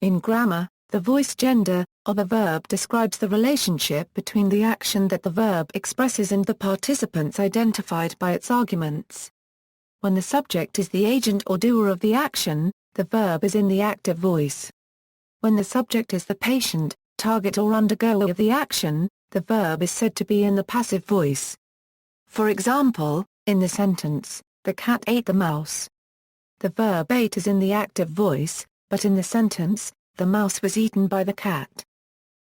In grammar, the voice gender of a verb describes the relationship between the action that the verb expresses and the participants identified by its arguments. When the subject is the agent or doer of the action, the verb is in the active voice. When the subject is the patient, target or undergoer of the action, the verb is said to be in the passive voice. For example, in the sentence, "The cat ate the mouse." The verb ate is in the active voice, but in the sentence, "The mouse was eaten by the cat."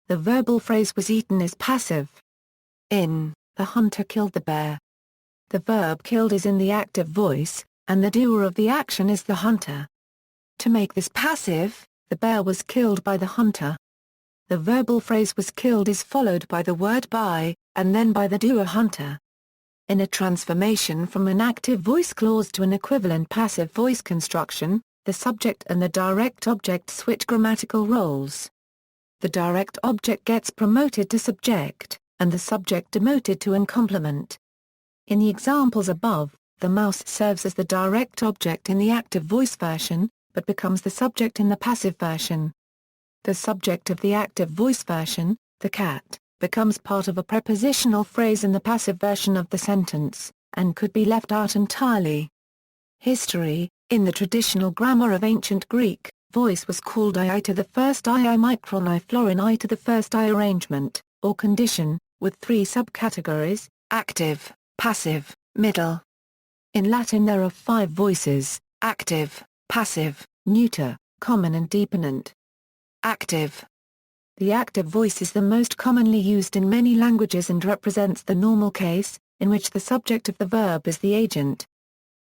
The verbal phrase "was eaten" is passive. In "The hunter killed the bear," the verb killed is in the active voice, and the doer of the action is the hunter. To make this passive, the bear was killed by the hunter. The verbal phrase "was killed" is followed by the word by, and then by the doer hunter. In a transformation from an active voice clause to an equivalent passive voice construction, the subject and the direct object switch grammatical roles. The direct object gets promoted to subject, and the subject demoted to an complement. In the examples above, the mouse serves as the direct object in the active voice version, but becomes the subject in the passive version. The subject of the active voice version, the cat, becomes part of a prepositional phrase in the passive version of the sentence, and could be left out entirely. History: in the traditional grammar of ancient Greek, voice was called I to the first I micron I florin I to the first I arrangement, or condition, with three subcategories: active, passive, middle. In Latin there are 5 voices: active, passive, neuter, common and deponent. Active. The active voice is the most commonly used in many languages and represents the normal case, in which the subject of the verb is the agent.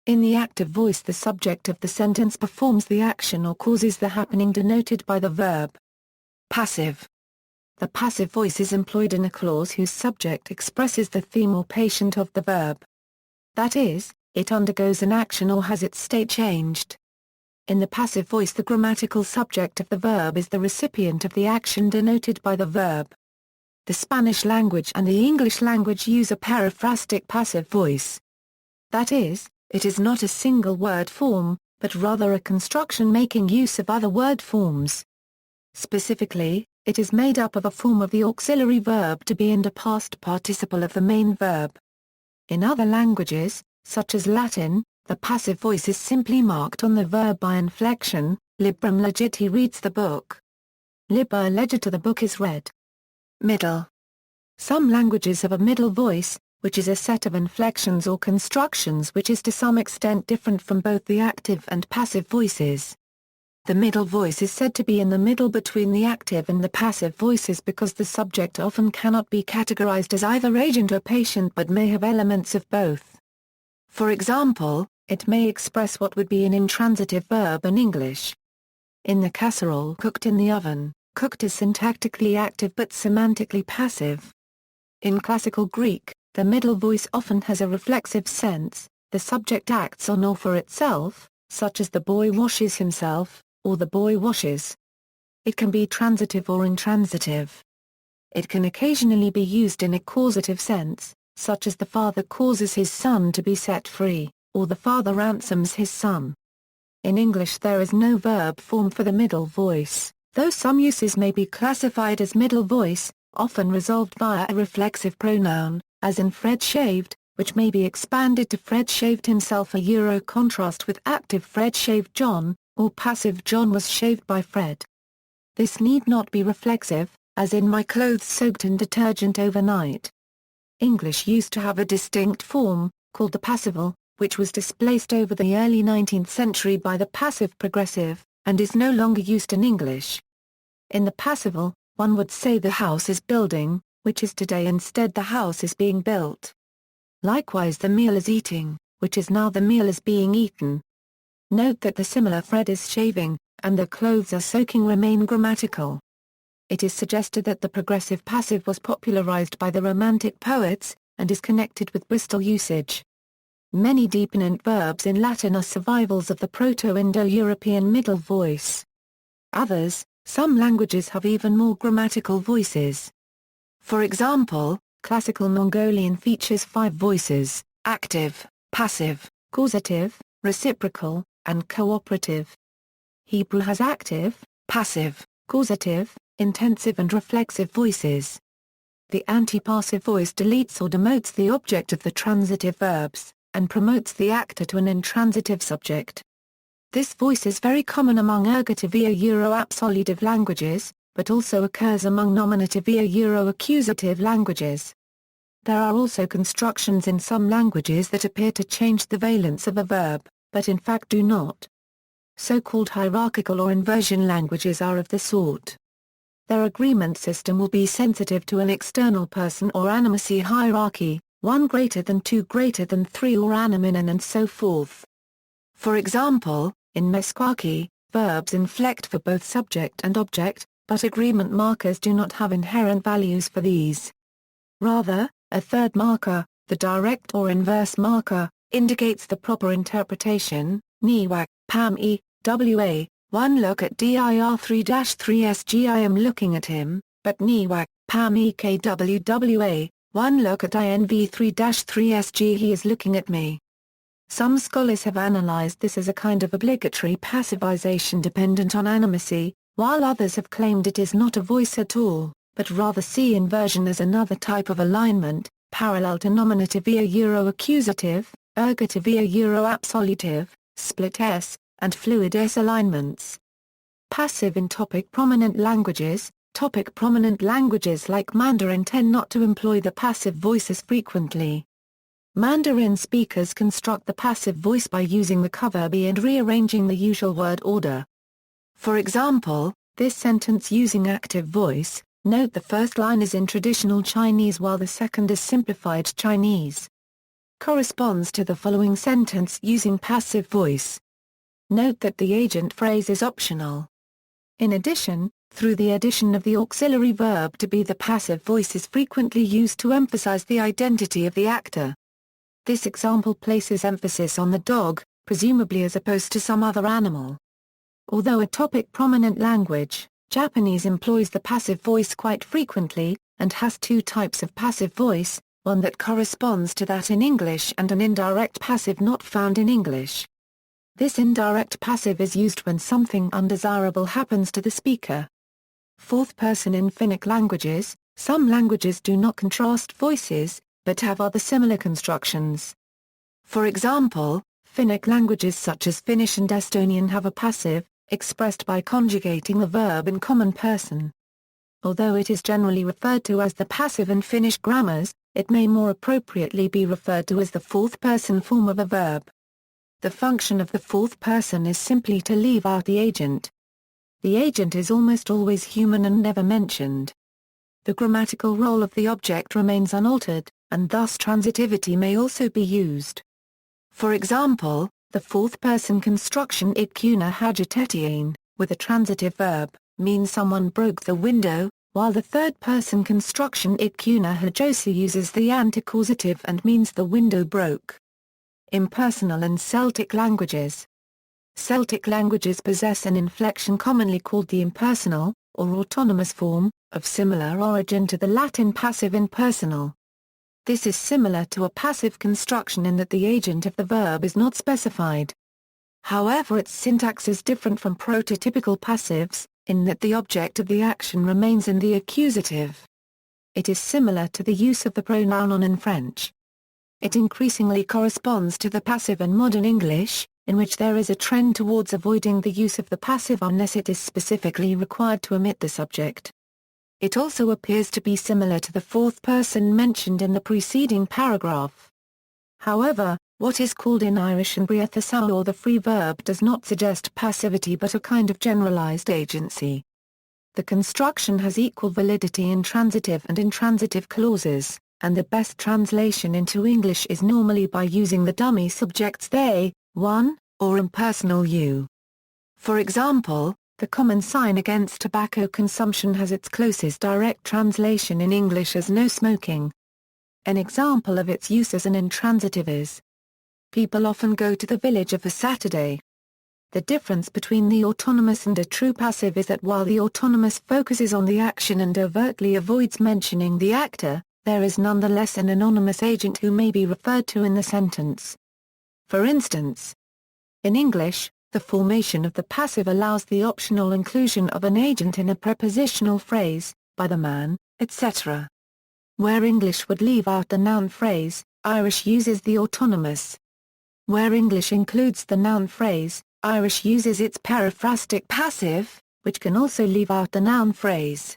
In the active voice the subject of the sentence performs the action or causes the happening denoted by the verb. Passive. The passive voice is employed in a clause whose subject expresses the theme or patient of the verb. That is, it undergoes an action or has its state changed. In the passive voice the grammatical subject of the verb is the recipient of the action denoted by the verb. The Spanish language and the English language use a periphrastic passive voice. That is, it is not a single word form, but rather a construction making use of other word forms. Specifically, it is made up of a form of the auxiliary verb to be and a past participle of the main verb. In other languages, such as Latin, the passive voice is simply marked on the verb by inflection: librum legit he reads the book. Liber legit the book is read. Middle. Some languages have a middle voice, which is a set of inflections or constructions which is to some extent different from both the active and passive voices. The middle voice is said to be in the middle between the active and the passive voices because the subject often cannot be categorized as either agent or patient but may have elements of both. For example, it may express what would be an intransitive verb in English. In the casserole cooked in the oven, cooked is syntactically active but semantically passive. In classical Greek, the middle voice often has a reflexive sense: the subject acts on or for itself, such as the boy washes himself, or the boy washes. It can be transitive or intransitive. It can occasionally be used in a causative sense, such as the father causes his son to be set free, or the father ransoms his son. In English there is no verb form for the middle voice, though some uses may be classified as middle voice, often resolved via a reflexive pronoun, as in Fred shaved, which may be expanded to Fred shaved himself a contrast with active Fred shaved John, or passive John was shaved by Fred. This need not be reflexive, as in my clothes soaked in detergent overnight. English used to have a distinct form, called the passival, which was displaced over the early 19th century by the passive progressive, and is no longer used in English. In the passival, one would say the house is building, which is today instead the house is being built. Likewise the meal is eating, which is now the meal is being eaten. Note that the similar Fred is shaving, and the clothes are soaking remain grammatical. It is suggested that the progressive passive was popularized by the Romantic poets, and is connected with Bristol usage. Many deponent verbs in Latin are survivals of the Proto-Indo-European middle voice. Others, some languages have even more grammatical voices. For example, Classical Mongolian features 5 voices: active, passive, causative, reciprocal, and cooperative. Hebrew has active, passive, causative, intensive and reflexive voices. The antipassive voice deletes or demotes the object of the transitive verbs, and promotes the actor to an intransitive subject. This voice is very common among ergative Euro-absolutive languages, but also occurs among nominative Euro-accusative languages. There are also constructions in some languages that appear to change the valence of a verb, but in fact do not. So-called hierarchical or inversion languages are of the sort. Their agreement system will be sensitive to an external person or animacy hierarchy, 1 greater than 2 greater than 3 or animinon and so forth. For example, in Meskwaki, verbs inflect for both subject and object, but agreement markers do not have inherent values for these. Rather, a third marker, the direct or inverse marker, indicates the proper interpretation, niwak, pam e, wa, 1 look at dir3-3sg I am looking at him, but niwak, pam e kwwa, 1 look at inv3-3sg he is looking at me. Some scholars have analyzed this as a kind of obligatory passivization dependent on animacy, while others have claimed it is not a voice at all, but rather see inversion as another type of alignment, parallel to nominative Euro-accusative, ergative Euro-absolutive, split S, and fluid S alignments. Passive in topic-prominent languages. Topic-prominent languages like Mandarin tend not to employ the passive voices frequently. Mandarin speakers construct the passive voice by using the coverb and rearranging the usual word order. For example, this sentence using active voice, note the first line is in traditional Chinese while the second is simplified Chinese. Corresponds to the following sentence using passive voice. Note that the agent phrase is optional. In addition, through the addition of the auxiliary verb to be, the passive voice is frequently used to emphasize the identity of the actor. This example places emphasis on the dog, presumably as opposed to some other animal. Although a topic-prominent language, Japanese employs the passive voice quite frequently, and has 2 types of passive voice, one that corresponds to that in English and an indirect passive not found in English. This indirect passive is used when something undesirable happens to the speaker. Fourth person in Finnic languages. Some languages do not contrast voices, but have other similar constructions. For example, Finnic languages such as Finnish and Estonian have a passive, expressed by conjugating the verb in common person. Although it is generally referred to as the passive in Finnish grammars, it may more appropriately be referred to as the fourth person form of a verb. The function of the fourth person is simply to leave out the agent. The agent is almost always human and never mentioned. The grammatical role of the object remains unaltered, and thus transitivity may also be used. For example, the fourth-person construction ikuna hajitetiain, with a transitive verb, means someone broke the window, while the third-person construction ikuna hajosu uses the anticausative and means the window broke. Impersonal and Celtic languages. Celtic languages possess an inflection commonly called the impersonal, or autonomous form, of similar origin to the Latin passive impersonal. This is similar to a passive construction in that the agent of the verb is not specified. However, its syntax is different from prototypical passives, in that the object of the action remains in the accusative. It is similar to the use of the pronoun on in French. It increasingly corresponds to the passive in modern English, in which there is a trend towards avoiding the use of the passive unless it is specifically required to omit the subject. It also appears to be similar to the fourth person mentioned in the preceding paragraph. However, what is called in Irish and Breathasau or the free verb does not suggest passivity but a kind of generalized agency. The construction has equal validity in transitive and intransitive clauses, and the best translation into English is normally by using the dummy subjects they, one, or impersonal you. For example, the common sign against tobacco consumption has its closest direct translation in English as no smoking. An example of its use as an intransitive is, people often go to the village of a Saturday. The difference between the autonomous and a true passive is that while the autonomous focuses on the action and overtly avoids mentioning the actor, there is nonetheless an anonymous agent who may be referred to in the sentence. For instance, in English, The formation of the passive allows the optional inclusion of an agent in a prepositional phrase, by the man, etc. Where English would leave out the noun phrase, Irish uses the autonomous. Where English includes the noun phrase, Irish uses its periphrastic passive, which can also leave out the noun phrase.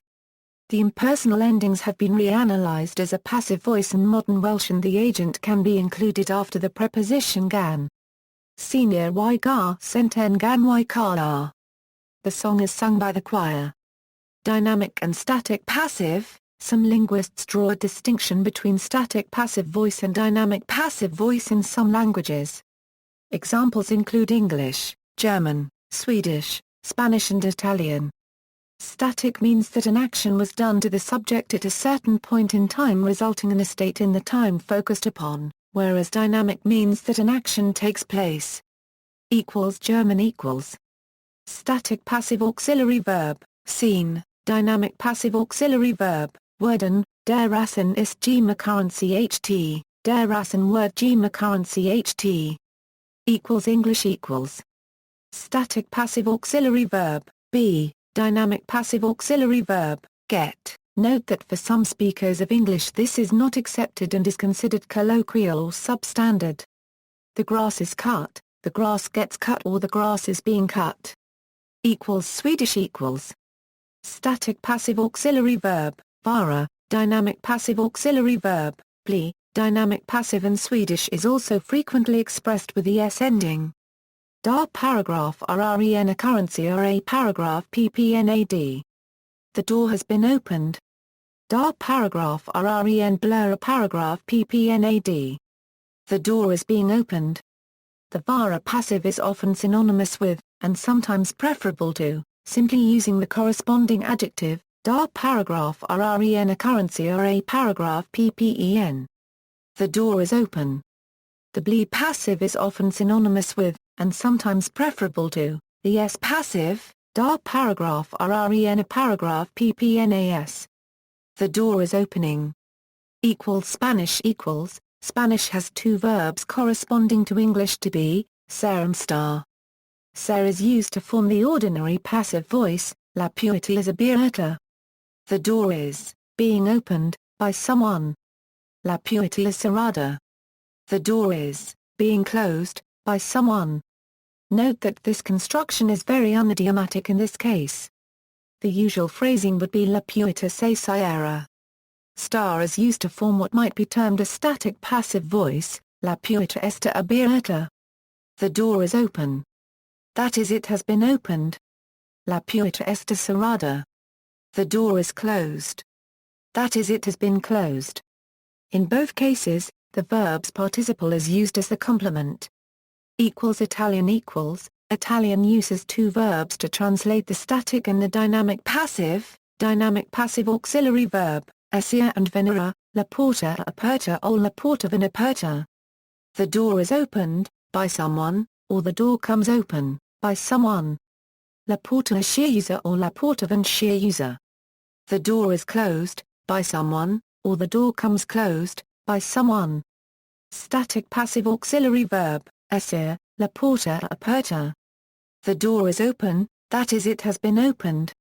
The impersonal endings have been reanalyzed as a passive voice in modern Welsh, and the agent can be included after the preposition gan. Senior y gar senten gan y car. The song is sung by the choir. Dynamic and static passive. Some linguists draw a distinction between static passive voice and dynamic passive voice in some languages. Examples include English, German, Swedish, Spanish and Italian. Static means that an action was done to the subject at a certain point in time, resulting in a state in the time focused upon, whereas dynamic means that an action takes place. German equals. Static passive auxiliary verb, seen, dynamic passive auxiliary verb, worden, der Rassen ist G-Currency HT, der Rassen word G-Currency HT. English equals. Static passive auxiliary verb, be, dynamic passive auxiliary verb, get. Note that for some speakers of English this is not accepted and is considered colloquial or substandard. The grass is cut, the grass gets cut, or the grass is being cut. Swedish equals. Static passive auxiliary verb, vara, dynamic passive auxiliary verb, bli, dynamic passive in Swedish is also frequently expressed with the s ending. Dar paragraph RREN occurrency or a paragraph PPNAD. The door has been opened. Dar paragraph RREN blur a paragraph PPNAD. The door is being opened. The vara passive is often synonymous with, and sometimes preferable to, simply using the corresponding adjective, dar paragraph RREN occurrency or a paragraph PPEN. The door is open. The bli passive is often synonymous with, and sometimes preferable to, the s passive, dar paragraph RREN a paragraph PPNAS. The door is opening. Spanish equals. Spanish has two verbs corresponding to English to be, ser and estar. Ser is used to form the ordinary passive voice, la puerta es abierta. The door is, being opened, by someone. La puerta es cerrada. The door is, being closed, by someone. Note that this construction is very unidiomatic in this case. The usual phrasing would be la puerta se cierra. Star is used to form what might be termed a static passive voice, la puerta está abierta. The door is open. That is, it has been opened. La puerta está cerrada. The door is closed. That is, it has been closed. In both cases, the verb's participle is used as the complement. Italian equals. Italian uses two verbs to translate the static and the dynamic passive auxiliary verb, essere and venire, la porta aperta o la porta viene aperta. The door is opened, by someone, or the door comes open, by someone. La porta è chiusa or la porta viene chiusa. The door is closed, by someone, or the door comes closed, by someone. Static passive auxiliary verb, essere, la porta aperta. The door is open, that is, it has been opened.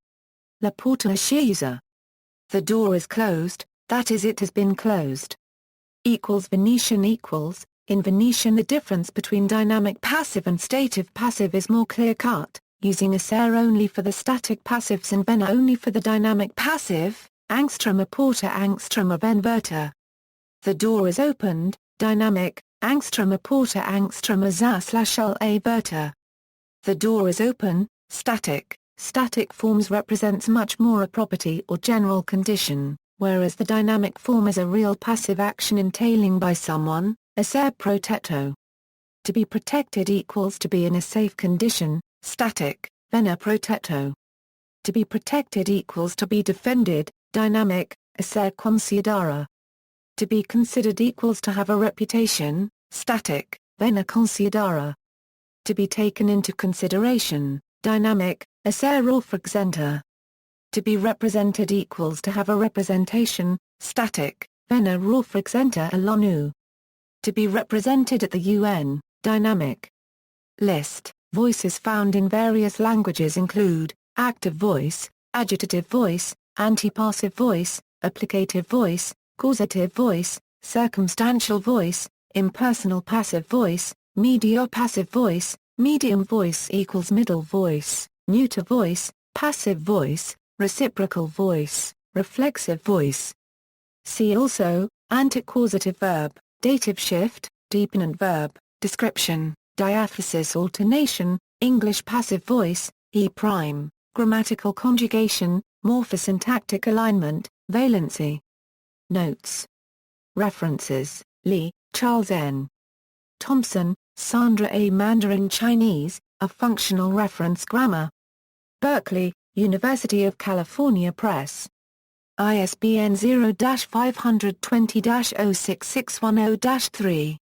La porta è chiusa. The door is closed, that is, it has been closed. Venetian equals. In Venetian the difference between dynamic passive and stative passive is more clear-cut, using essere only for the static passives and vena only for the dynamic passive, angstrom a porta angstrom a venverta. The door is opened, dynamic, angstrom a porta angstrom a za/a verta. The door is open, static. Static forms represents much more a property or general condition, whereas the dynamic form is a real passive action entailing by someone, essere protetto. To be protected equals to be in a safe condition, static, vena protetto. To be protected equals to be defended, dynamic, essere considerare. To be considered equals to have a reputation, static, vena considerare. To be taken into consideration, dynamic, essere representa. To be represented equals to have a representation, static, vena representa all'ONU. To be represented at the UN, dynamic. List, Voices found in various languages include active voice, agitative voice, antipassive voice, applicative voice, causative voice, circumstantial voice, impersonal passive voice, medial passive voice, medium voice equals middle voice, neuter voice, passive voice, reciprocal voice, reflexive voice. See also, anticausative verb, dative shift, deponent verb, description, diathesis alternation, English passive voice, E', grammatical conjugation, morphosyntactic alignment, valency. Notes. References: Lee, Charles N. Thompson, Sandra A. Mandarin Chinese, A Functional Reference Grammar. Berkeley, University of California Press. ISBN 0-520-06610-3.